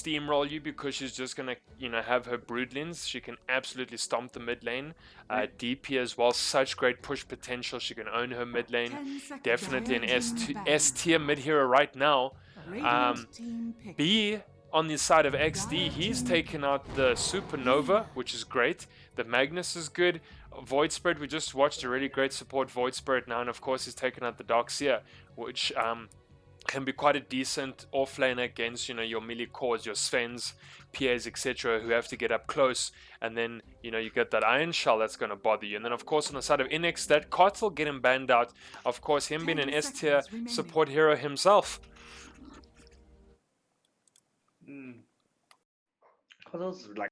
steamroll you because she's just gonna, you know, have her broodlings. She can absolutely stomp the mid lane. DP as well, such great push potential. She can own her mid lane. Definitely an S tier mid hero right now. B on the side of Exdee, he's taken out the Supernova, which is great. The Magnus is good. Void Spirit, we just watched a really great support Void Spirit now, and of course he's taken out the Darkseer, which can be quite a decent offlane against, you know, your melee cores, your Svens, PAs, etc., who have to get up close, and then, you know, you get that Iron Shell that's going to bother you. And then, of course, on the side of Inex, that Cart will get him banned out. Of course, him being an S tier support hero himself. Those like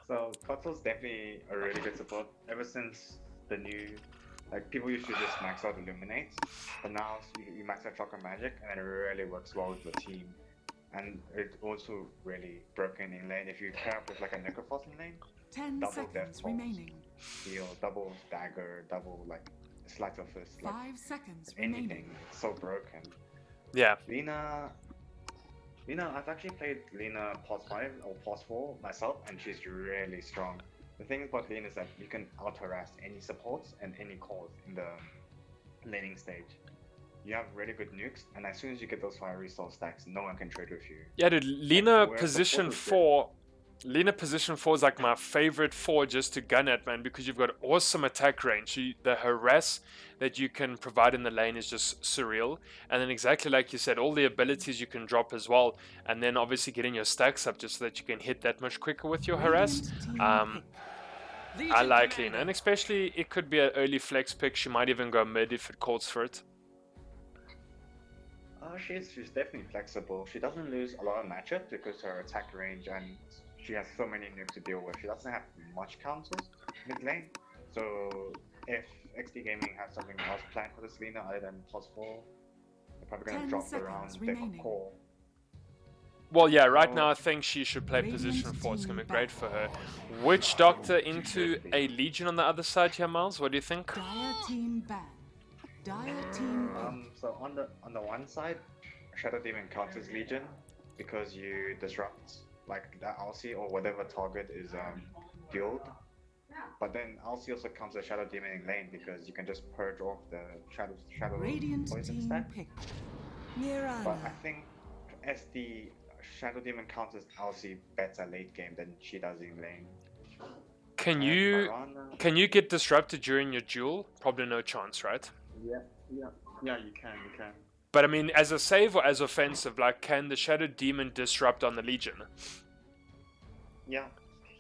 so Kotal's definitely a really good support ever since the new, like, people used to just max out Illuminate, but now you max out Chakra Magic and it really works well with the team. And it also really broken in lane. If you pair up with like a Necrophos in lane, 10 double seconds death remaining. heal, double dagger, double like sleight of fist, like 5 seconds anything. remaining. It's so broken. Yeah. Lina, I've actually played Lina pos 5 or pos 4 myself, and she's really strong. The thing about Lina is that you can out-harass any supports and any cores in the laning stage. You have really good nukes, and as soon as you get those fiery soul stacks, no one can trade with you. Yeah, dude, Lina position 4. Lina position 4 is like my favorite 4 just to gun at, man, because you've got awesome attack range. The harass that you can provide in the lane is just surreal. And then exactly like you said, all the abilities you can drop as well. And then obviously getting your stacks up just so that you can hit that much quicker with your harass. I like Lina, and especially it could be an early flex pick. She might even go mid if it calls for it. She's definitely flexible. She doesn't lose a lot of matchups because her attack range, and she has so many nukes to deal with. She doesn't have much counters mid lane. So if XD Gaming has something else planned for this Lina other than plus 4, they're probably going to drop around the core. Well, yeah, right now I think she should play position 4. It's going to be great for her. Witch Doctor into a Legion on the other side here, Miles. What do you think? Dire team ban. Dire team so on the one side, Shadow Demon counters Legion because you disrupt like the LC or whatever target is dueled. But then LC also counters Shadow Demon in lane because you can just purge off the shadow poison stack. But I think SD Shadow Demon counters LC better late game than she does in lane. Can you get disrupted during your duel? Probably no chance, right? Yeah, you can. But I mean, as a save or as offensive, like, can the Shadow Demon disrupt on the Legion? Yeah,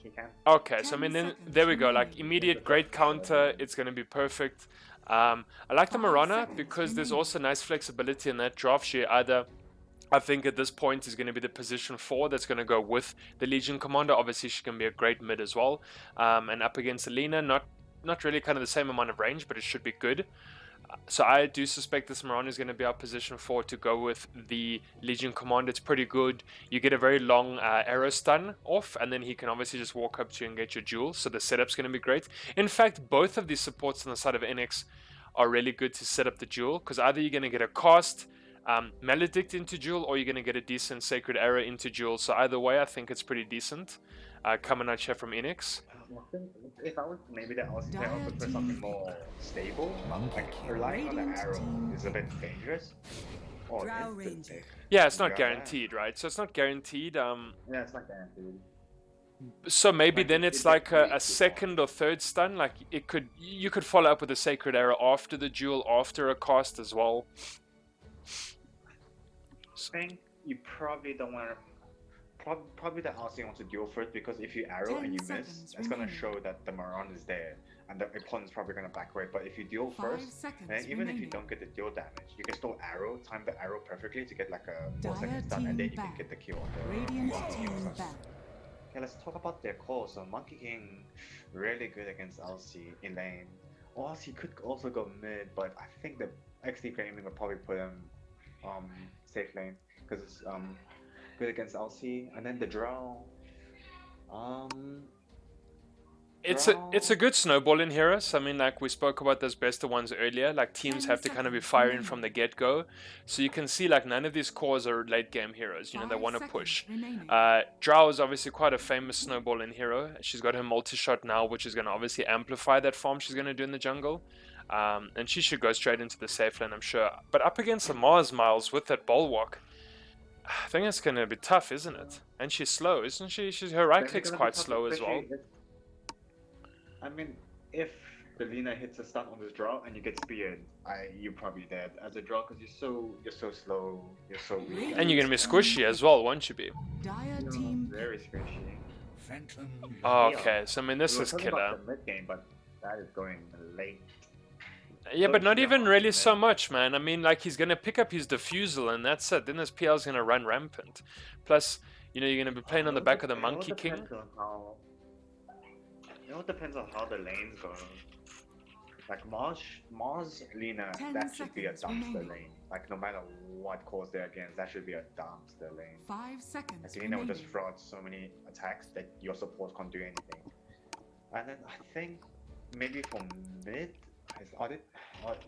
he can. Okay, so I mean, then there we go. Like, immediate great counter. It's going to be perfect. I like the Mirana because there's also nice flexibility in that draft. She either, I think at this point, is going to be the position 4 that's going to go with the Legion Commander. Obviously, she can be a great mid as well. And up against Alina, not really kind of the same amount of range, but it should be good. So I do suspect this Mirana is going to be our position 4 to go with the Legion Commander. It's pretty good. You get a very long arrow stun off, and then he can obviously just walk up to you and get your jewel. So the setup's going to be great. In fact, both of these supports on the side of Inex are really good to set up the jewel, because either you're going to get a cast Maledict into jewel, or you're going to get a decent Sacred Arrow into jewel. So either way, I think it's pretty decent coming out here from Inex. If I was maybe the LC player, I would prefer something more stable. Like relying on the arrow is a bit dangerous. Yeah, it's not guaranteed, right? So it's not guaranteed. Yeah, it's not guaranteed. So maybe then it's like a second or third stun. Like you could follow up with a Sacred Arrow after the duel, after a cast as well. I think you probably don't want to. Probably the LC wants to duel first, because if you arrow and you miss, it's going to show that the Maron is there and the opponent's probably going to back away. But if you duel first, then even if you don't get the duel damage, you can still arrow, time the arrow perfectly to get like a 4-second stun, and then you can get the kill on the Okay, let's talk about their core. So Monkey King, really good against LC in lane. Or LC could also go mid, but I think the XD Gaming would probably put him safe lane, because it's good against LC. And then the Drow, it's a good snowballing heroes. I mean, like we spoke about those best of ones earlier. Like teams 10 have to kind of be seconds firing remaining. from the get go. So you can see like none of these cores are late game heroes. You know, they 5 want to seconds push. remaining. Drow is obviously quite a famous snowballing hero. She's got her multi-shot now, which is going to obviously amplify that farm she's going to do in the jungle. And she should go straight into the safe lane, I'm sure. But up against the Mars Miles with that bulwark, I think it's going to be tough, isn't it? And she's slow, isn't she? Her right Then click's it's gonna be quite tough, slow as well. especially I mean, if the Lina hits a stun on this draw and you get speared, you're probably dead as a draw because you're so slow, you're so weak. And you're going to be squishy as well, won't you be? Dire team Very squishy. Oh, okay, so I mean, this We were is talking killer. about the mid game, but that is going late. Yeah, but not Yeah, even really man. so much, man. I mean, like, he's going to pick up his diffusal, and that's it. Then his PL's going to run rampant. Plus, you know, you're going to be playing on the back of the Monkey King. It all depends on how the lanes go. Like Mars, Lina, 10 that should be a seconds dumpster remaining. lane. Like no matter what course they're against, that should be a dumpster lane. 5 seconds Like Lina will remaining. just throw out so many attacks that your support can't do anything. And then I think maybe for mid, are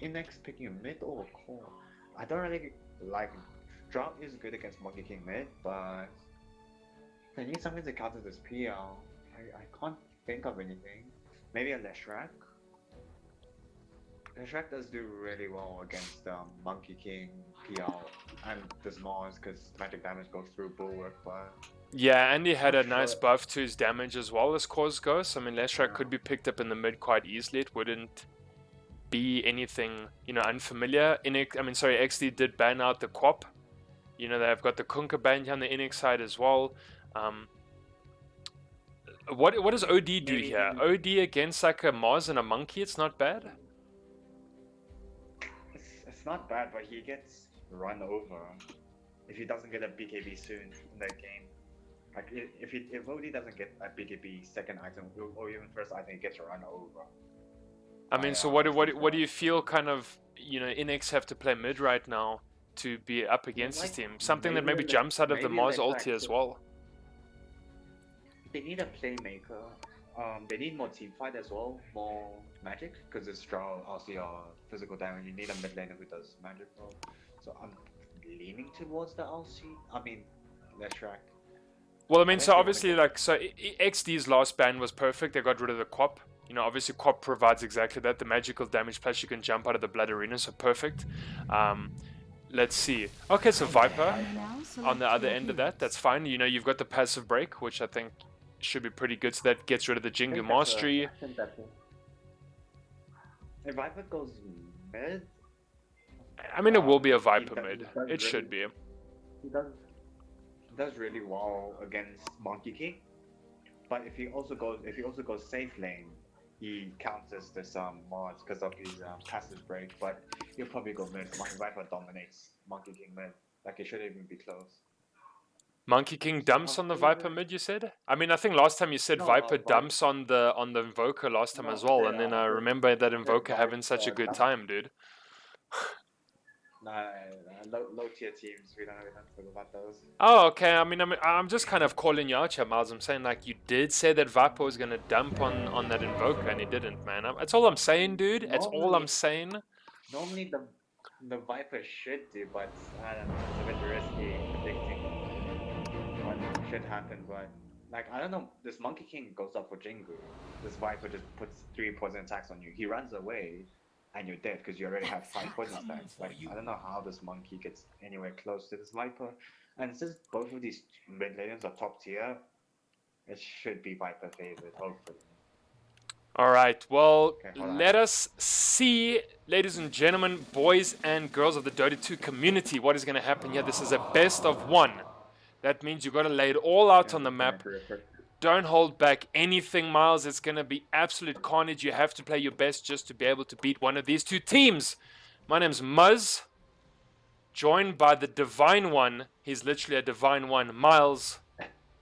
Inex picking a mid or a core? I don't really like. Drought is good against Monkey King mid, but they need something to counter this PL. I can't think of anything. Maybe a Leshrac. Leshrac does do really well against Monkey King PL and this Mars because magic damage goes through bulwark, but Yeah, and he had a Not nice sure. buff to his damage as well as cores go. So, I mean, Leshrac Yeah. could be picked up in the mid quite easily. It wouldn't be anything, you know, unfamiliar. Exdee did ban out the Quap. You know, they've got the Kunkka ban here on the Inex side as well. What does OD do Maybe here? he- OD against like a Mars and a Monkey, it's not bad. it's not bad, but he gets run over if he doesn't get a BKB soon in that game. Like if OD doesn't get a BKB second item or even first item, he gets run over. I mean, so what do you feel kind of, you know, Inex have to play mid right now to be up against this Like, team? Something that maybe maybe jumps out of the maybe Mars Leshrac ulti as should- well. They need a playmaker. They need more team fight as well, more magic, because it's draw LCR physical damage. You need a mid laner who does magic role. So I'm leaning towards the Leshrac. Well, I mean, so Unless you obviously, wanna like, so XD's last ban was perfect. They got rid of the Quap. You know, obviously, Quap provides exactly that, the magical damage, plus you can jump out of the Blood Arena, so perfect. Let's see. Okay, so Viper on the other end of that, that's fine. You know, you've got the passive break, which I think should be pretty good, so that gets rid of the Jingu Mastery. If Viper goes mid, I mean, it will be a he Viper does- mid. he does It should be. he does really well against Monkey King. But if he also goes safe lane, he counters this Mars because of his passive break. But he'll probably go mid. Viper dominates Monkey King mid. Like it shouldn't even be close. Monkey King dumps on the Viper mid, you said? I mean, I think last time you said No, Viper Viper- dumps on the Invoker last time No, as well, yeah, and then I the- remember that the Invoker having such a Viper good dump. time, dude. Nah, low tier teams. We don't talk about those. Oh, okay. I mean, I'm just kind of calling you out here, Miles. I'm saying, like, you did say that Viper was going to dump on that Invoker, and he didn't, man. That's all I'm saying, dude. That's all I'm Normally- saying. Normally the Viper should do, but I don't know, it's a bit risky predicting what should happen, but like I don't know, this Monkey King goes up for Jingu. This Viper just puts 3 poison attacks on you. He runs away and you're dead because you already have 5 poison attacks. Like I don't know how this monkey gets anywhere close to this Viper. And since both of these mid laners are top tier, it should be Viper favored, hopefully. All right. Well, Okay, hold on. let us see, ladies and gentlemen, boys and girls of the Dota 2 community, what is going to happen here. This is a best of 1. That means you got to lay it all out on the map. Don't hold back anything, Miles. It's going to be absolute carnage. You have to play your best just to be able to beat one of these two teams. My name's Muzz, joined by the Divine One. He's literally a Divine One. Miles,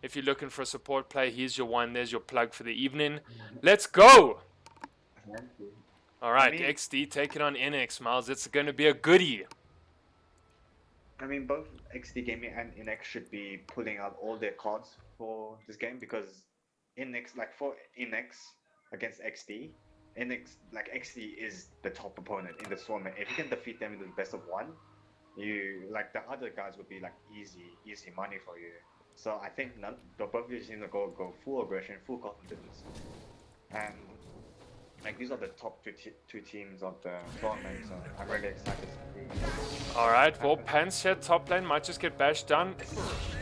if you're looking for a support play, here's your one. There's your plug for the evening. Let's go! All right, mean- Exdee taking on Inex, Miles. It's going to be a goodie. I mean, both XD Gaming and Inex should be pulling out all their cards for this game because Inex, like for Inex, against Exdee. Like Exdee is the top opponent in the tournament. If you can defeat them in the best of one, you like the other guys would be like easy money for you. So I think the both of you seem to go full aggression, full confidence, and like these are the top two teams of the tournament. So I'm really excited to see. Alright, well, Pants here, top lane, might just get bashed down.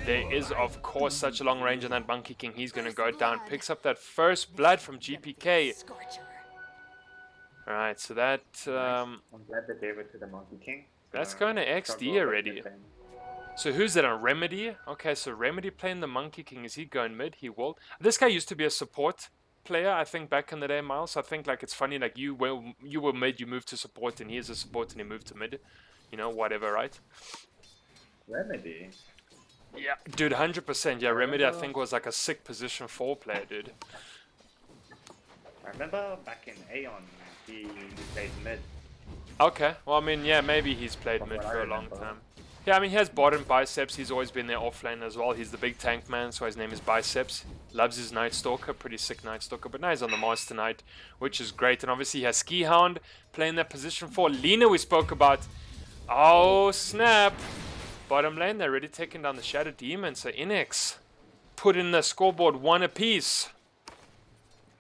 There is, of course, such a long range on that Monkey King. He's going to go down. Picks up that first blood from GPK. Alright, so that... I'm glad they gave it to the Monkey King. That's going to XD already. So who's that on? Remedy? Okay, so Remedy playing the Monkey King. Is he going mid? He will. This guy used to be a support player, I think, back in the day, Miles. I think like it's funny, like you were mid, you moved to support, and he is a support and he moved to mid. You know, whatever, right? Remedy? Yeah, dude, 100%. Yeah, Remedy I think was like a sick position 4 player, dude. I remember back in Aeon, he played mid. Okay, well, I mean, yeah, maybe he's played mid for a long time. Yeah, I mean, he has bottom biceps. He's always been there offlane as well. He's the big tank man, so his name is Biceps. Loves his Night Stalker, pretty sick Night Stalker. But now he's on the Mars tonight, which is great. And obviously he has Ski Hound playing that position 4. Lina we spoke about. Oh, snap. Bottom lane, they're already taking down the Shadow Demon. So Inex put in the scoreboard 1 apiece.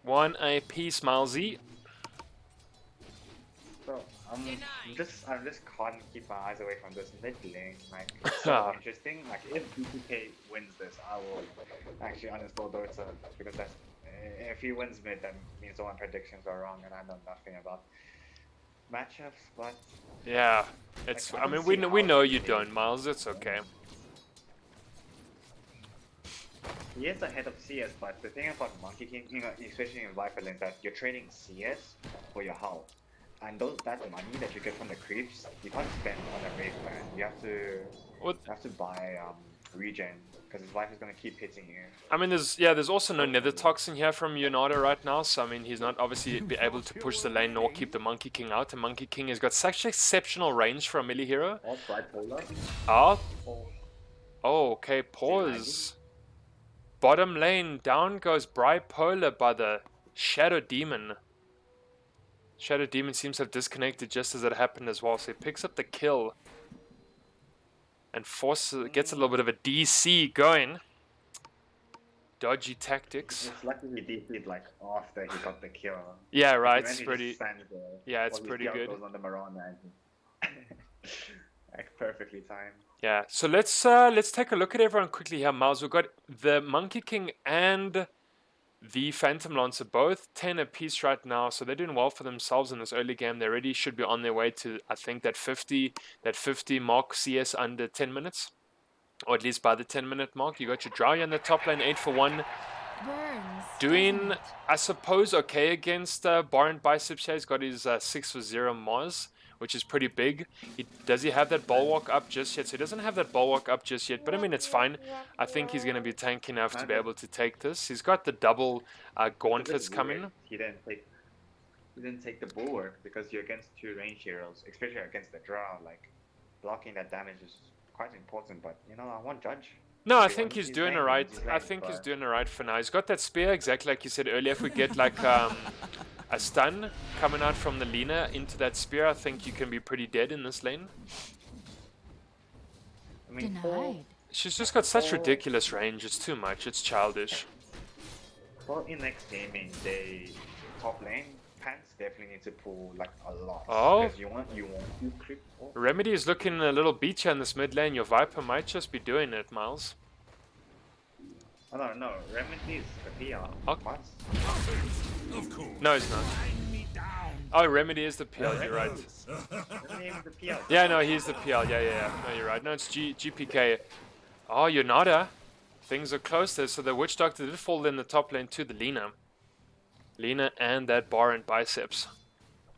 1 apiece, Milesy. So I just can't keep my eyes away from this mid lane. Like, it's so interesting. Like, if BTK wins this, I will actually uninstall Dota because that's if he wins mid, that means all my predictions are wrong, and I know nothing about matchups. But yeah, it's. like, I mean, we know you don't, Miles. It's okay. He is ahead of CS, but the thing about Monkey King, you know, especially in Viper lane, that you're trading CS for your health. And that money that you get from the creeps, you can't spend on a raid plan. You have to buy regen because his wife is gonna keep hitting you. I mean, there's also no nether toxin here from Yonada right now, so I mean, he's not obviously be able to push the lane nor keep the Monkey King out. The Monkey King has got such exceptional range for a melee hero. Oh, bipolar. Oh, okay, pause. Bottom lane, down goes Bipolar by the Shadow Demon. Shadow Demon seems to have disconnected just as it happened as well, so he picks up the kill and gets a little bit of a DC going. Dodgy tactics. It's lucky he DC'd like after he got the kill. Yeah, right. It's pretty. Yeah, it's pretty good. Goes on the Maron like perfectly timed. Yeah. So let's take a look at everyone quickly here, Miles. We've got the Monkey King and the Phantom Lancer, both 10 apiece right now, so they're doing well for themselves in this early game. They already should be on their way to, I think, that 50 mark CS under 10 minutes, or at least by the 10-minute mark. You got your Drow on the top lane, 8 for 1. Doing, I suppose, okay against Bar and Biceps. He's got his 6 for 0 Muzz, which is pretty big. Does he have that bulwark up just yet? So he doesn't have that bulwark up just yet, but I mean, it's fine. I think he's going to be tanky enough to be able to take this. He's got the double gauntlets coming. He didn't take the bulwark because you're against 2 range heroes, especially against the Drow. Like, blocking that damage is quite important, but you know, I won't judge. No, I think he's doing alright. I think he's doing alright for now. He's got that spear, exactly like you said earlier. If we get like a stun coming out from the Lina into that spear, I think you can be pretty dead in this lane. I mean, she's just got such ridiculous range. It's too much. It's childish. For Inex gaming, they top lane Pants definitely need to pull like a lot. Oh, because you want to creep. Oh. Remedy is looking a little beachy in this mid lane. Your Viper might just be doing it, Miles. Oh no, Remedy is the PR. Okay. What? No, it's not. Oh, Remedy is the PL, you're right. Yeah, no, he's the PL. Yeah. No, you're right. No, it's GPK. Oh, Yonada. Things are close there. So the Witch Doctor did fall in the top lane to the Lina. Lina and that Bar and Biceps.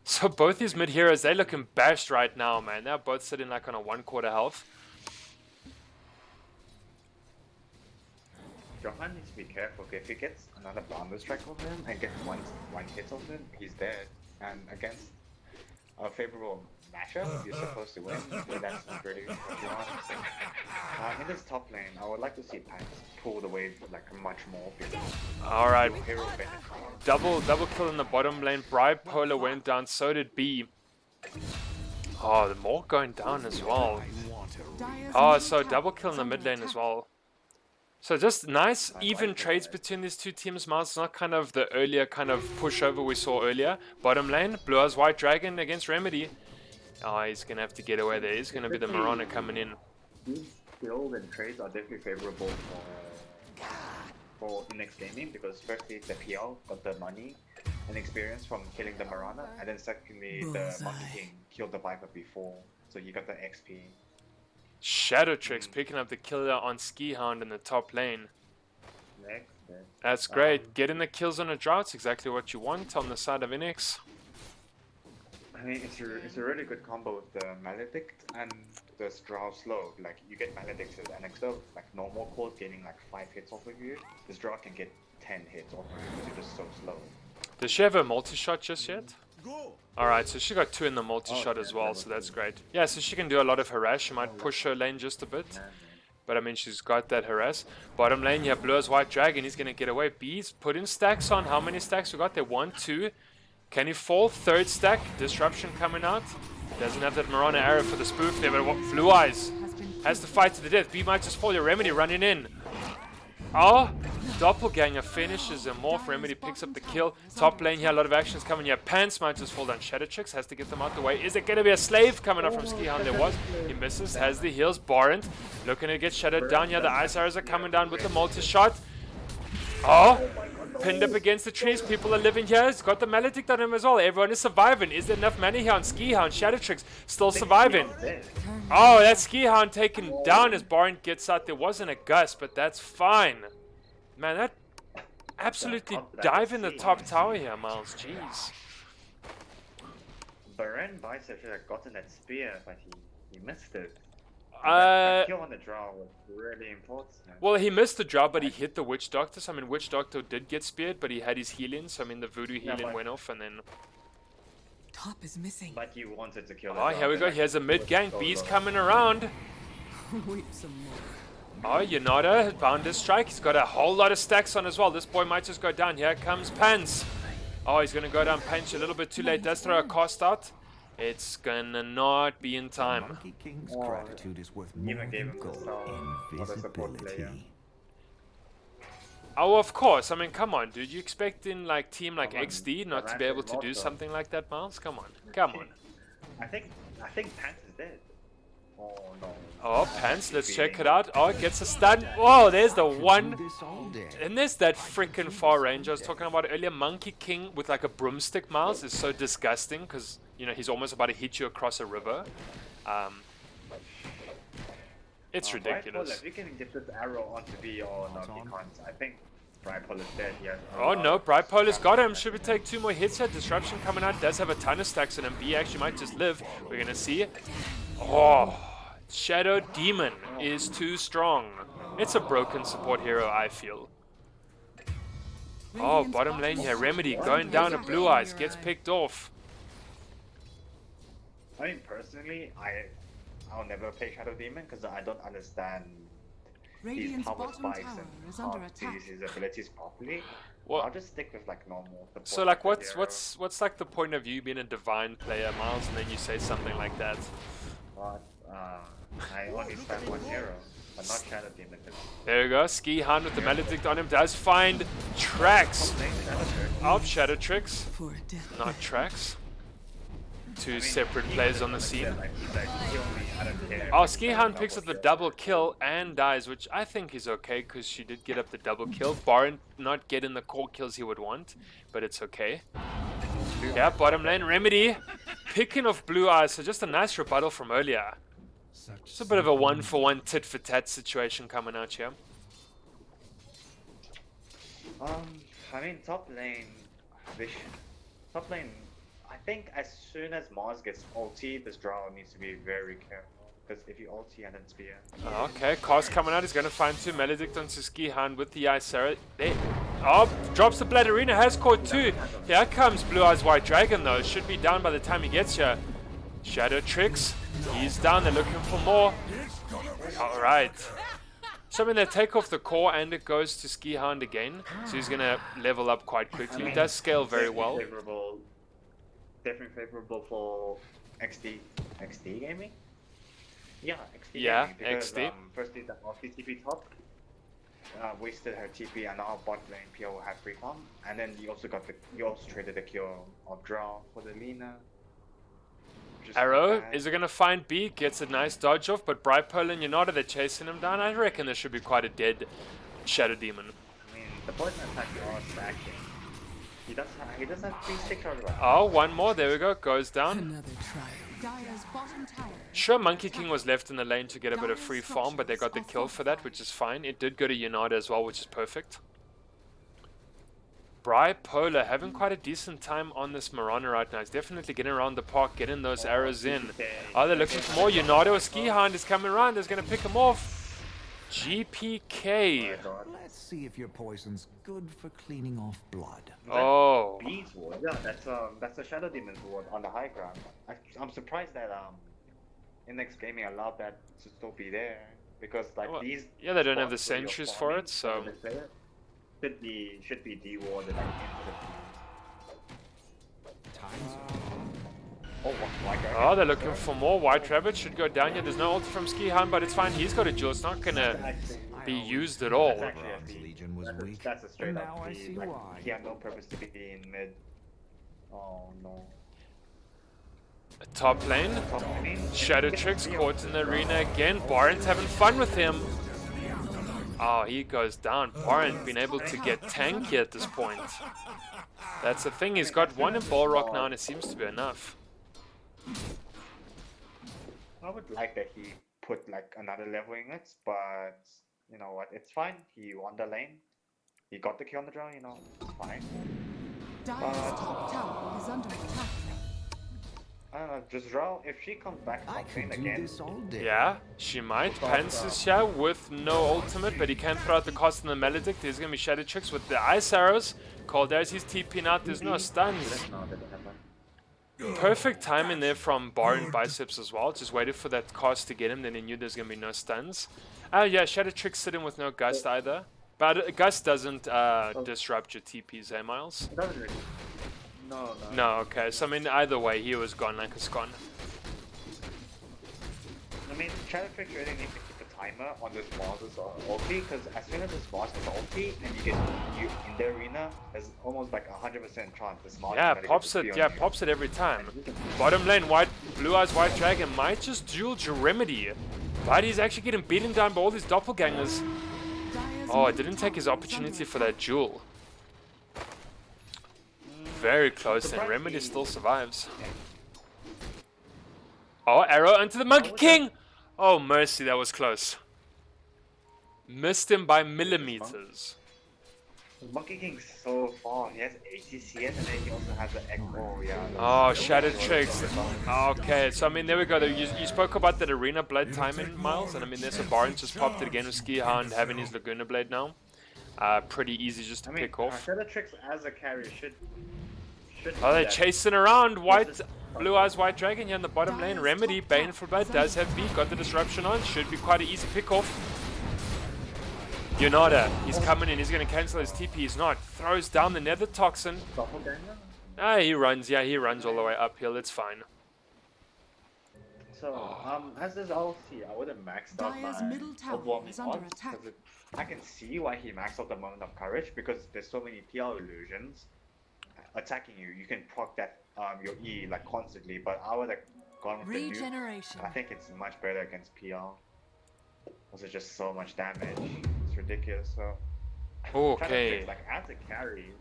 So both these mid heroes, they're looking bashed right now, man. They're both sitting like on a 1/4 health. Johan needs to be careful. If he gets another Bounder Strike of him and gets one hit of him, he's dead. And against a favorable matchup, you're supposed to win, but that's not really what you want. In this top lane, I would like to see Pants pull the wave like much more because All right, your hero benefits. double kill in the bottom lane. Bipolar went down, so did B. Oh, the Morg going down as well. Dire's Oh, middle so tower double kill in is the under mid lane as attack. well. So just nice, I even like trades that. between these two teams, Muzz. Not kind of the earlier kind of pushover we saw earlier. Bottom lane, Blue Eyes White Dragon against Remedy. Oh, he's going to have to get away there. He's going to be the Marana coming in. These skills and trades are definitely favorable for Inex Gaming because firstly the PL got the money and experience from killing the Marana, and then secondly the Monkey King killed the Viper before, so you got the XP. Shadow Tricks picking up the killer on Ski Hound in the top lane. Next, That's great. Getting the kills on a drought is exactly what you want on the side of Inex. I mean it's a really good combo with the Maledict and the Drow Slow. Like you get Maledict and instead of like normal cores getting like 5 hits off of you, this Drow can get 10 hits off of you because you're just so slow. Does she have a multi-shot just yet? Alright, so she got 2 in the multi-shot yeah, as well, level so that's 2. great. Yeah, so she can do a lot of harass. She might push her lane just a bit. But I mean, she's got that harass. Bottom lane, you have Blue as White Dragon. He's going to get away. B's put in stacks on. How many stacks we got there? 1, 2. Can he fall? Third stack. Disruption coming out. Doesn't have that Marana arrow for the spoof there, but Blue Eyes has to fight to the death. B might just fall. Your Remedy running in. Oh, Doppelganger finishes him off. Remedy picks up the kill. Top lane here, a lot of actions coming here. Pants might just fall down. Shadow Tricks has to get them out the way. Is it going to be a slave coming up from Ski Hound? There was. He misses, has the heals. Barent looking to get shadowed down here. The ice arrows are coming down with the multi-shot. Oh, pinned up against the trees. People are living here. He's got the Maledict on him as well. Everyone is surviving. Is there enough mana here on Ski Hound? Shadow Tricks still surviving. Oh, that Ski Hound taken down as Barent gets out. There wasn't a gust, but that's fine. Man, that absolutely dive in the top tower here, Miles. Jeez. Baren Bicep should have gotten that spear, but he missed it. That kill on the draw was really important. Well, he missed the job, but he hit the Witch Doctor. So, I mean, Witch Doctor did get speared, but he had his healing. So, I mean, the Voodoo healing went off, and then... Top is missing. But you wanted to kill the Oh, here we go. Here's a mid-gank. B's coming around. Weep some more. Oh, Yonada, Bounder Strike. He's got a whole lot of stacks on as well. This boy might just go down. Here comes Pants. Oh, he's going to go down Pants a little bit too late. Does throw a cost out. It's going to not be in time. Monkey King's gratitude is worth more Even gave than him gold. the support player. Invisibility. Oh, of course. I mean, come on, dude. You expecting like team like Come on, Exdee not to the be able to Raptor do Rotter. something like that, Miles? Come on. Come on. I think Pants is dead. Oh no. Oh, Pants, let's check it out. Oh, it gets a stun. Oh, there's the one. Do this all day. And there's that freaking far range I was talking about earlier. Monkey King with like a broomstick, Miles, is so disgusting because, you know, he's almost about to hit you across a river. It's ridiculous. If you can get this arrow onto B or no, he can't. I think Brightpole is dead. Yes. Oh no, Brightpolar's got him. Should we take 2 more hits here? Disruption coming out. Does have a ton of stacks in him. B actually might just live. We're gonna see. Oh, Shadow Demon is too strong. It's a broken support hero, I feel. Oh, bottom lane here. Remedy going down to Blue Eyes. Gets picked off. I mean, personally, I'll never play Shadow Demon because I don't understand his Radiant's power bottom spikes tower and is how under to attack. use his abilities properly. Well, I'll just stick with like normal. support so like, hero. what's like the point of you being a divine player, Miles, and then you say something like that? But I only spam one hero, but not Shadow Demon. There you go. Ski Hound with the Maledict on him does find tracks of Shadow Tricks, For death. not tracks. 2 separate players on the scene. Oh, Ski Hound picks up the double kill and dies, which I think is okay because she did get up the double kill. Barent not getting the core kills he would want, but it's okay. Yeah, bottom lane, Remedy picking off Blue Eyes, so just a nice rebuttal from earlier. It's a bit of a 1-for-1 tit-for-tat situation coming out here. I mean, top lane, top lane. I think as soon as Muzz gets ulti, this draw needs to be very careful. Because if you ulti and then spear, Okay, Cars coming out. He's going to find 2 Maledict onto Ski Hound with the Ice Arrow. There. Oh, drops the Blood Arena. Has caught 2. Here comes Blue Eyes White Dragon, though. Should be down by the time he gets here. Shadow Tricks. He's down. They're looking for more. Alright. So I mean, they take off the core and it goes to Ski Hound again. So he's going to level up quite quickly. It does scale very well. Definitely favorable for Exdee gaming? Yeah, Exdee Yeah, gaming. Because, Exdee. Firstly, the off TP top wasted her TP and now bot lane PO had free farm. And then you also traded the kill of draw for the Lina. Arrow, is it going to find B? Gets a nice dodge off, but Brightpearl and Yonada, they're chasing him down. I reckon there should be quite a dead Shadow Demon. I mean, the poison attack are stacking. He does have 3 stick charge. Oh, one more. There we go. Goes down. Another trial. Dire's bottom tower. Sure, Monkey King was left in the lane to get a bit of free farm, but they got the kill for that, which is fine. It did go to Yonada as well, which is perfect. Polar having quite a decent time on this Mirana right now. He's definitely getting around the park, getting those arrows in. Are they looking for more? Yonada or Ski Hound is coming around. He's going to pick him off. GPK. Let's see if your poison's good for cleaning off blood. Oh. Beast ward. Yeah, that's a Shadow Demon's ward on the high ground. I'm surprised that Inex Gaming allowed that to still be there because like Well, these. yeah, they don't have the spots where you're sentries for farming it, so should be dewarded like instantly. Oh, my God. oh, they're looking for more. White Rabbit should go down here. There's no ult from Ski Hound, but it's fine. He's got a jewel. It's not gonna be used at all. That's actually a Bronze beat. Legion was weak. That's a straight Now up I beat. see Like, why. he had no purpose to be in mid. Oh no. Top lane. Shadow Tricks caught in the arena again. Baron's having fun with him. Oh, he goes down. Baron been able to get tanky at this point. That's the thing. He's got one in Balrog now, and it seems to be enough. I would like that he put like another level in it, but you know what? It's fine. He won the lane. He got the kill on the draw. You know, it's fine. Dire's top tower is under attack. I don't know. Just draw. If she comes back I top lane could do again, this all day. Yeah, she might. Pants is here with no ultimate, but he can throw out the cost in the Maledict. There's going to be Shadow Tricks with the Ice Arrows. Cold as he's TPing out. There's no stuns. Perfect timing there from Baron Biceps as well. Just waited for that cast to get him, then he knew there's going to be no stuns. Yeah, Shadow Tricks sitting with no Gust either. But Gust doesn't disrupt your TPs, eh, Miles? it doesn't really. No. No, okay. So, I mean, either way, he was gone like a scone. I mean, Shadow Tricks really need to keep a timer on this Muzz ulti, because as soon as this Muzz is ulti and you in the arena, there's almost like 100% chance this Muzz Yeah, is gonna pops get it. the Yeah, on you. pops it every time. Bottom lane, Blue Eyes White Dragon might just duel Remedy, but he's actually getting beaten down by all these doppelgangers. Dire's Oh, I middle didn't take his tower is opportunity under for that duel. Very close, and Remedy still survives. Oh, arrow into the Monkey King! Oh, mercy, that was close. Missed him by millimeters. Monkey King's so far. He has ACCN and then he also has the Echo. Yeah. Oh, Shadow Tricks. Okay, so I mean, there we go. You spoke about that Arena Blade timing, Miles, and I mean, there's a Baron just popped it again with Ski Hound having his Laguna Blade now. Pretty easy just to pick off. Shadow Tricks as a carry should Oh, they're that. chasing around. Blue Eyes White Dragon here in the bottom lane. Remedy, Baneful Blood does have B. Got the disruption on. Should be quite an easy pick off. Yonada, he's coming in. He's going to cancel his TP. He's not. Throws down the Nether Toxin. Ah, he runs. Yeah, he runs all the way uphill. It's fine. So, as this ulti, I would have maxed out Dire's my middle tower overwhelming is under odds, attack. 'cause I can see why he maxed out the Moment of Courage, because there's so many PL illusions attacking you. You can proc that your E like constantly, but I would have gone with the nuke. Regeneration. I think it's much better against PL. Also, just so much damage. It's ridiculous. So, Okay. like as a carry,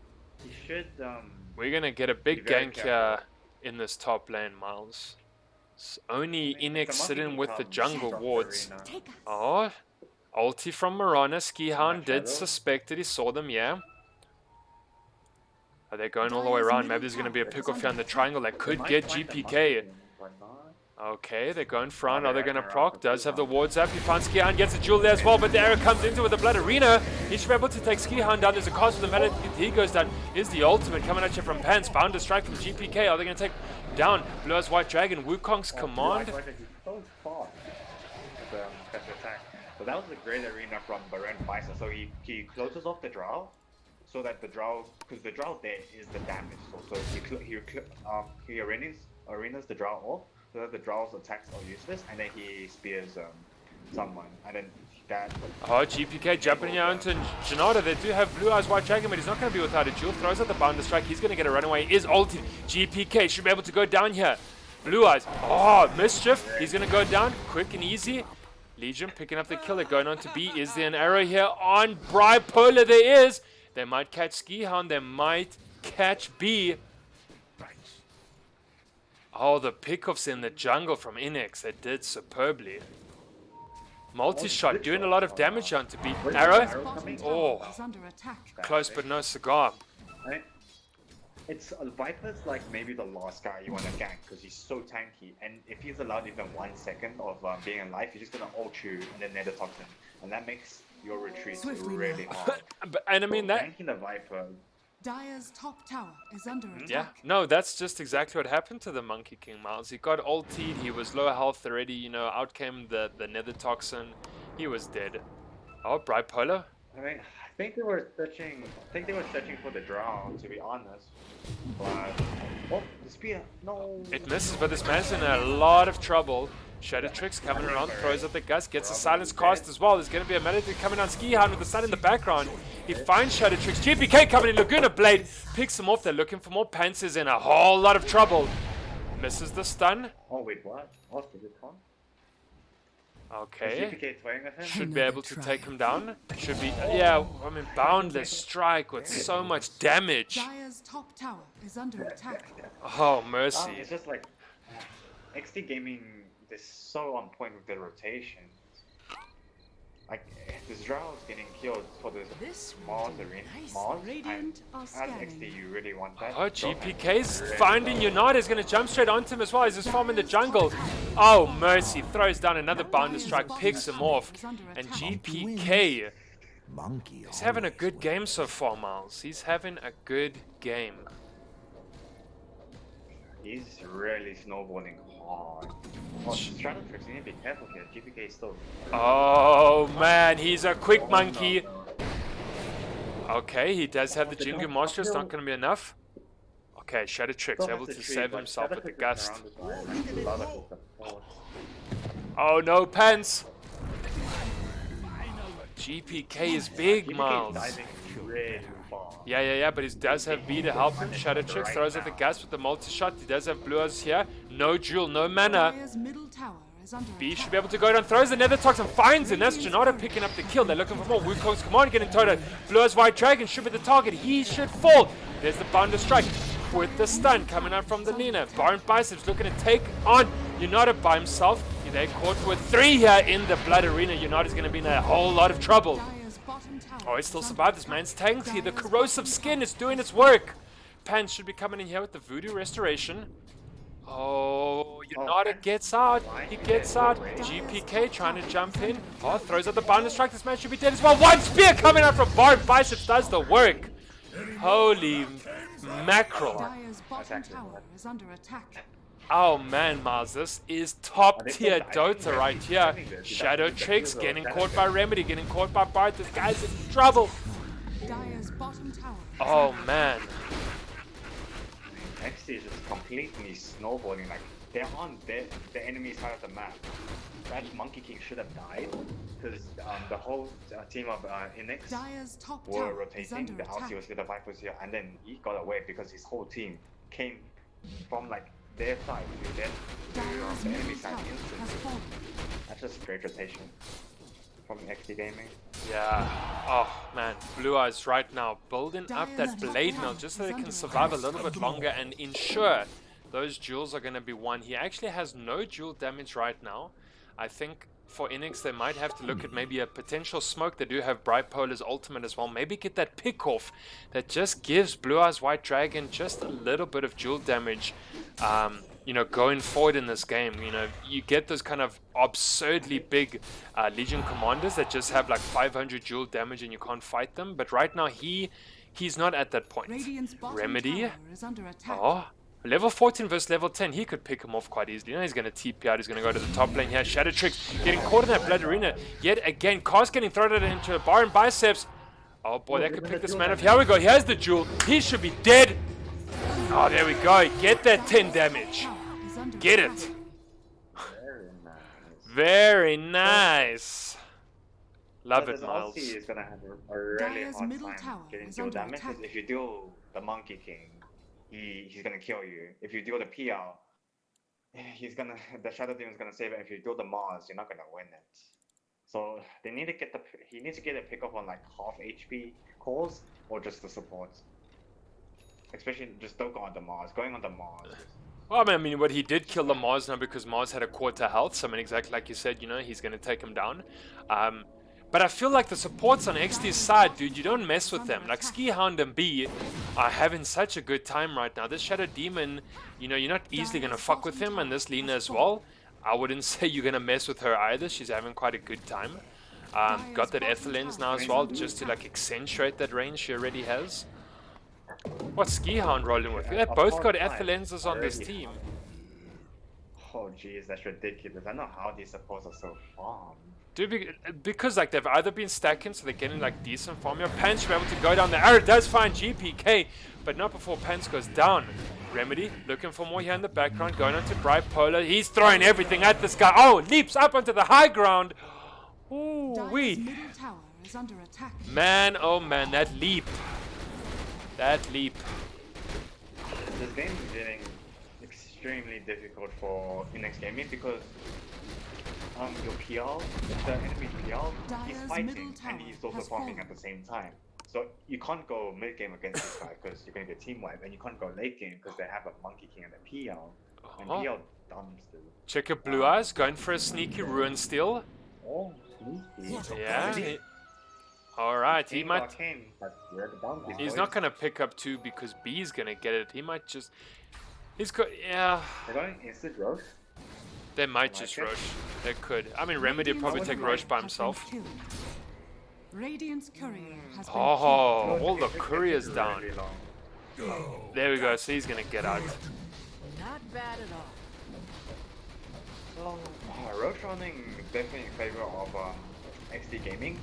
he should We're going to get a big Be very gank careful. in this top lane, Miles. It's only I mean, Inex the sitting monkey with the comes jungle from the wards. arena. Take us. Oh, ulti from Mirana. Ski Hound did Shadow. suspect that he saw them, yeah. Are they going all the way around? Maybe there's going to be a pick off here on the triangle that could Might get find the GPK. monkey, but not. Okay, they're going front. Oh, Are they they're going to right proc? around Does the have the wards up. He finds Ski Hound, gets a jewel there as well, but the arrow comes into with the Blood Arena. He should be able to take Ski Hound down. There's a cost for the Mallet. He goes down. Is the ultimate coming at you from Pants. Bound to strike from GPK. Are they going to take down. Blue Eyes White Dragon, Wukong's command. He's so fast. Special attack. So that was a great arena from Baron Bison. So he closes off the draw, so that the draw, because the draw there is the damage. So he arenas the draw off, so that the draw's attacks are useless, and then he spears someone, and then that. Oh, GPK jumping here onto Janata. They do have Blue Eyes White Dragon, but he's not going to be without a duel. Throws out the Bounder Strike. He's going to get a runaway. Is ulted. GPK should be able to go down here. Blue Eyes. Oh, Mischief. He's going to go down quick and easy. Legion picking up the killer. Going on to B. Is there an arrow here on Bipolar? There is. They might catch Ski Hound. They might catch B. Oh, the pickoffs in the jungle from Inex. They did superbly. Multi-shot, doing a lot of damage onto B. Arrow? Oh, close but no cigar. It's Viper's like maybe the last guy you want to gank because he's so tanky, and if he's allowed even 1 second of being alive, he's just gonna ult you and then nether toxin, and that makes your retreat really hard. And I mean that. Ganking the Viper. Dire's top tower is under attack. Yeah, no, that's just exactly what happened to the Monkey King, Miles. He got ultied, he was low health already, you know, out came the nether toxin, he was dead. Oh, Bipolar. I mean, I think they were searching for the draw, to be honest. But oh, the spear, no. It misses, but this man's in a lot of trouble. Shadow Tricks coming around, throws up the gus, gets a silence cast as well. There's going to be a Melody coming on Ski Hound with the sun in the background. He finds Shadow Tricks. GPK coming in, Laguna Blade picks him off. They're looking for more. Pants is in a whole lot of trouble. Misses the stun. Oh wait, what? What's the con? Okay. GPK toying with him? Should be able to take him down. Should be, yeah, I mean, Boundless Strike with so much damage. Dire's top tower is under attack. Oh, mercy. It's just like Exdee Gaming is so on point with the rotation. Like this draw is getting killed for this Muzz arena. Muzz, and as Exdee, you really want that. Oh, GPK's finding Unite is going to jump straight onto him as well. He's just farming the jungle. Oh, mercy. Throws down another Bounder Strike, picks him off. And GPK is having a good game so far, Miles. He's having a good game. He's really snowballing hard. Oh, Shadow Tricks, you need to be careful here. GPK is still. Oh man, he's a quick monkey. Okay, he does have the Jingu Monster. It's not going to be enough. Okay, Shadow Tricks able to save himself with the gust. Oh no, Pants! GPK is big, Miles. Yeah, but he does have B to help him. Shadow Tricks throws out the gas with the multi-shot. He does have Blue Eyes here. No jewel, no mana. B should be able to go down, throws the nether toxin, finds it. That's Janata picking up the kill. They're looking for more. Wukong's command getting toted. Blue Eyes White Dragon should be the target. He should fall. There's the Bounder Strike with the stun coming out from the Nina. Baron Biceps looking to take on Janata by himself. They're caught with 3 here in the Blood Arena. Janata's going to be in a whole lot of trouble. Oh, he still survived. This man's tanky. The corrosive skin is doing its work. Pan should be coming in here with the Voodoo Restoration. Oh, Janata gets out. He gets out. GPK trying to jump in. Oh, throws out the Bounder Strike. This man should be dead as well. One spear coming out from Baron Biceps does the work. Holy mackerel. Dire's bottom tower is under attack. Oh man, Mars, this is top tier Dota right here. Shadow Tricks getting caught by Remedy, getting caught by Bart. This guy's in trouble. Dire's bottom tower. Oh man. Exdee is just completely snowballing. Like they're on the enemy side of the map. That Monkey King should have died because the whole team of Inex were rotating. The Alcy was here, the Viper was here, and then he got away because his whole team came from like their side to the enemy side instantly. That's just great rotation from Exdee Gaming. Yeah. Oh man, Blue Eyes right now building up that blade mill just so they can survive a little bit longer and ensure those jewels are going to be won. He actually has no jewel damage right now. I think for Inex they might have to look at maybe a potential smoke. They do have Bipolar's ultimate as well. Maybe get that pick off that just gives Blue Eyes White Dragon just a little bit of jewel damage. You know, going forward in this game, you know, you get those kind of absurdly big Legion commanders that just have like 500 jewel damage and you can't fight them. But right now he's not at that point. Remedy. Oh, Level 14 versus level 10, he could pick him off quite easily. You know, he's going to TP out, he's going to go to the top lane here. Shadow Tricks getting caught in that Blood Arena. Yet again, Cars getting thrown into a Baron Biceps. Oh boy, that could pick this man up. Here we go, he has the jewel. He should be dead. Oh, there we go. Get that 10 damage. Get it. Very nice. Love it, Miles. Aussie is gonna have a really hard time getting dual damage because if you deal the Monkey King, he's gonna kill you. If you deal the PL, the Shadow Demon's gonna save it. If you deal the Muzz, you're not gonna win it. So he needs to get a pickup on like half HP cores or just the supports. Especially just don't go on the Mars. Going on the Mars. Well, I mean, what he did kill the Mars now because Mars had a quarter health. So I mean, exactly like you said, you know, he's going to take him down. But I feel like the supports on Exdee's side, dude, you don't mess with them. Like Ski Hound and B are having such a good time right now. This Shadow Demon, you know, you're not easily going to fuck with him, and this Lina as well. I wouldn't say you're going to mess with her either. She's having quite a good time. Got that Ether Lens now as well, just to like accentuate that range she already has. What's Ski Hound rolling with? They both got Ether Lenses on this team. Oh jeez, that's ridiculous. I don't know how these supports are so farm. Dude, because like they've either been stacking, so they're getting like decent farm. Your Pants should be able to go down there. Arrow does find GPK, but not before Pants goes down. Remedy looking for more here in the background, going on to Bright Polar. He's throwing everything at this guy. Oh, leaps up onto the high ground. Ooh wee. Man, oh man, that leap. That leap. This game is getting extremely difficult for Inex Gaming because your PL, the enemy PL, he's fighting and he's also farming at the same time. So you can't go mid game against this guy because you're going to get team wipe, and you can't go late game because they have a Monkey King and a PL. And PL dumps dude. Check your blue eyes, going for a sneaky ruin steal. Oh, sneaky. Yeah. Alright, he might. He's not going to pick up 2 because B's going to get it. He might just. He's got. Yeah. They're going instant Roche? They might just Roche. They could. I mean, Remedy would probably take Roche by himself. Radiant's courier has been all the couriers down. There we go, so he's gonna get out. Not bad at all. Roche running is definitely in favor of Exdee Gaming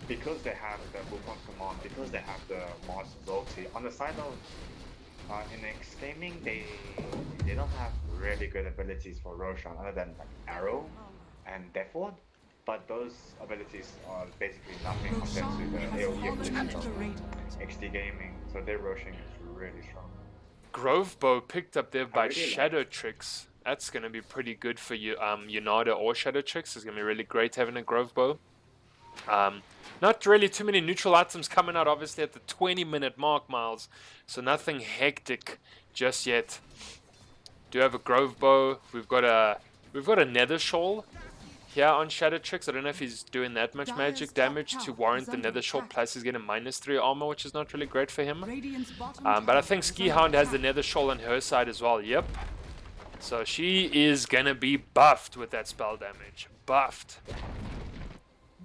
because they have the Wukong command, because they have the Mars loyalty. On the side of Inex Gaming, they don't have really good abilities for Roshan other than like Arrow and Death Ward, but those abilities are basically nothing compared to the AoE abilities of Exdee Gaming, so their Roshan is really strong. Grove Bow picked up there by Shadow Tricks. That's gonna be pretty good for you, Yonada or Shadow Tricks. It's gonna be really great having a Grove Bow. Not really too many neutral items coming out, obviously at the 20-minute mark, Miles. So nothing hectic just yet. Do have a Grove Bow. We've got a Nether Shawl here on Shadow Tricks. I don't know if he's doing that much magic damage to warrant the Nether Shawl. Plus he's getting -3 armor, which is not really great for him. But I think Ski Hound has the Nether Shawl on her side as well. Yep. So she is gonna be buffed with that spell damage. Buffed.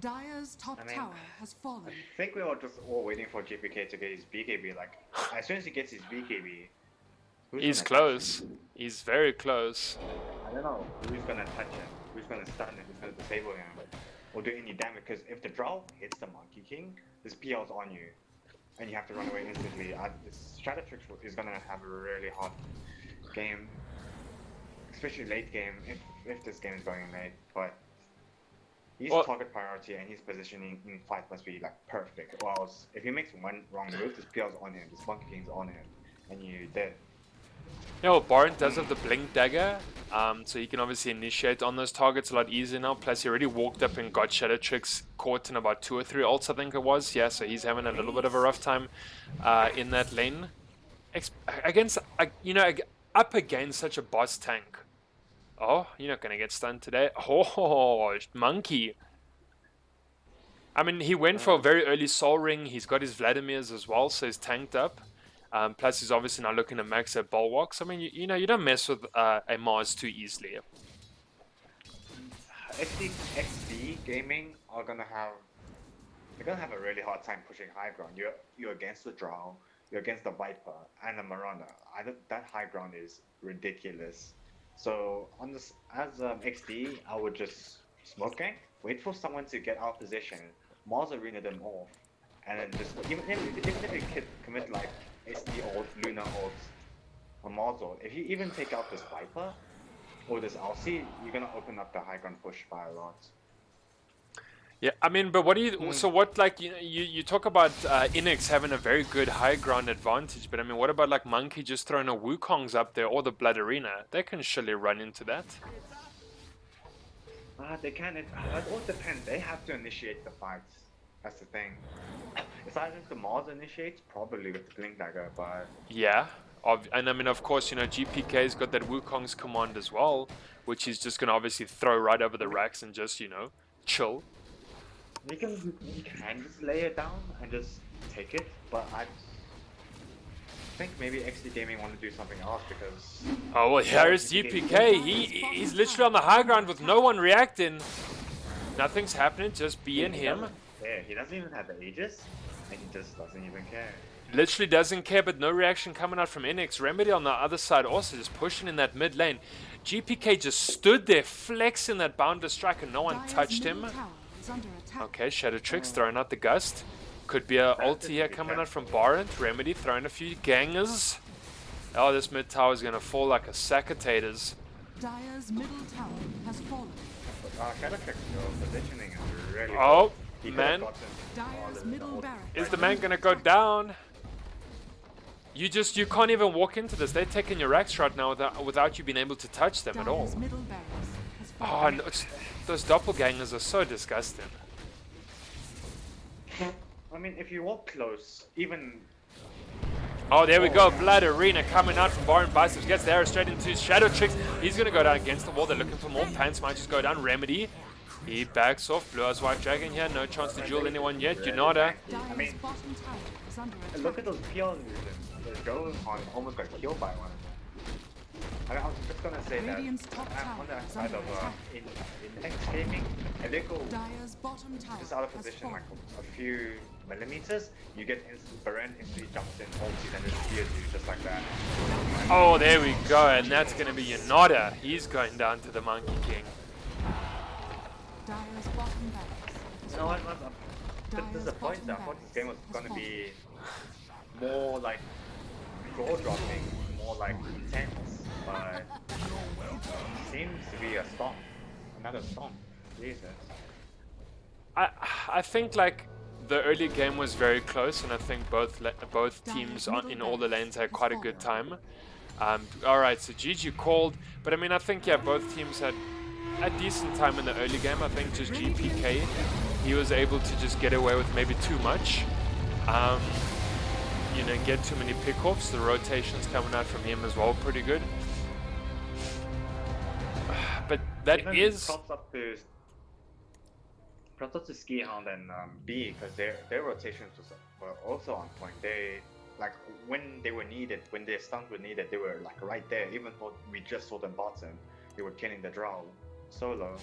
Dire's top tower has fallen. I think we were just all waiting for GPK to get his BKB. Like, as soon as he gets his BKB, he's close. He's very close. I don't know who's gonna touch him, who's gonna stun him, who's gonna disable him, or do any damage. Because if the draw hits the Monkey King, this PL's on you, and you have to run away instantly. This Shadow Tricks is gonna have a really hard game, especially late game. If this game is going late, but. His target priority and his positioning in fight must be like perfect. Or else, if he makes one wrong move, this PL's on him, this Monkey King's on him, and you're dead. Yeah, well, Baron does have the Blink Dagger, so he can obviously initiate on those targets a lot easier now. Plus, he already walked up and got Shadow Tricks caught in about 2 or 3 ults, I think it was. Yeah, so he's having a little bit of a rough time in that lane. Against, you know, up against such a boss tank. Oh, you're not going to get stunned today. Oh, Monkey. I mean, he went for a very early Soul Ring. He's got his Vladimir's as well, so he's tanked up. Plus, he's obviously now looking to max at Bulwarks. I mean, you know, you don't mess with a Mars too easily. Exdee Gaming are gonna have a really hard time pushing high ground. You're against the draw. you're against the Viper and the Marana. That high ground is ridiculous. So on this, as XD, I would just smoke gank, wait for someone to get out of position, Mars arena them off, and then just even if you commit like SD ult, Luna ult, or Mars ult, if you even take out this Viper or this Alcy, you're gonna open up the high ground push by a lot. Yeah, I mean, but what do you? So what, like, you talk about Inex having a very good high ground advantage, but I mean, what about like Monkey just throwing a Wukong's up there or the Blood Arena? They can surely run into that. They can. It all depends. They have to initiate the fights. That's the thing. It's either if the Mars initiates, probably with the Blink Dagger, but Yeah, and I mean, of course, you know, GPK's got that Wukong's command as well, which he's just gonna obviously throw right over the racks and just, you know, chill. you can just lay it down and just take it. But I think maybe XD Gaming want to do something else because. Oh well, here's GPK. He's literally on the high ground with no one reacting. Nothing's happening. Just being him. Yeah, he doesn't even have the Aegis, and he just doesn't even care. Literally doesn't care, but no reaction coming out from Inex. Remedy on the other side also just pushing in that mid lane. GPK just stood there flexing that Bounder strike and no one touched him. Okay, Shadow Tricks throwing out the Gust. Could be a ulti here coming out from Baron. Remedy throwing a few gangers. Oh, this mid tower is going to fall like a sack of taters. Dire's middle tower has fallen. Shadow Tricks, your positioning is really Oh, good. man. Dire's middle barracks. Is the man going to go down? You can't even walk into this. They're taking your racks right now without you being able to touch them at all. Dire's middle barracks has Oh, fallen. no, those doppelgangers are so disgusting. I mean, if you walk close, even Oh, there we go. Blood Arena coming out from Baron. Biceps gets the arrow straight into Shadow Tricks. He's going to go down against the wall. They're looking for more. Pants might just go down. Remedy. He backs off. Blue Eyes White Dragon here. No chance to duel anyone yet. Junada. Dire's bottom tower is under attack. look at those PR illusions. The Joe almost got killed by one. I was just gonna say that Radiant's top on tower the is side under of attack. in X Gaming, if they go Dire's bottom tower just out of has position fallen. like a few millimeters, you get instant Baron instantly jumps in, ulti, and just spears you just like that. Oh, there we go. And that's going to be Junada. He's going down to the Monkey King. Dire's bottom barracks has You know what? fallen. I'm disappointed. I thought this game was gonna be more like jaw dropping, more like intense, but seems to be a stomp. Another stomp. Jesus. I think like the early game was very close, and I think both teams in all the lanes had quite a good time. Alright, so GG called, but I mean, I think, yeah, both teams had a decent time in the early game. I think just GPK, he was able to just get away with maybe too much. You know, get too many pickoffs. The rotations coming out from him as well, pretty good. But that Even is... props up to Ski Hound and B, because their rotations were also on point. They, like, when they were needed, when their stuns were needed, they were like right there. Even though we just saw them bottom, they were killing the Drow solo.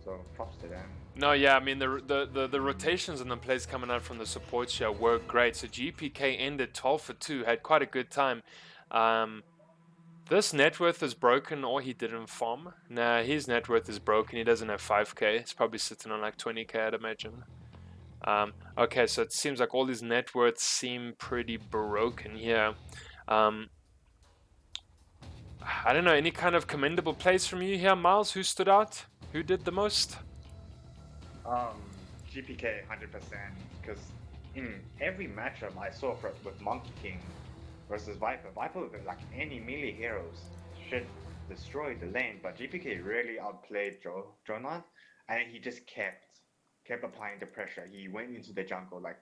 So props to them. No, yeah, I mean, the rotations and the plays coming out from the support here were great. So GPK ended 12 for 2, had quite a good time. This net worth is broken, or he didn't farm. Nah, his net worth is broken. He doesn't have 5k. He's probably sitting on like 20k, I'd imagine. Okay, so it seems like all his net worths seem pretty broken here. I don't know, any kind of commendable plays from you here, Miles? Who stood out? Who did the most? GPK 100%, because in every matchup I saw with Monkey King versus Viper, with like any melee heroes should destroy the lane, but GPK really outplayed Jonas, and he just kept applying the pressure. He went into the jungle like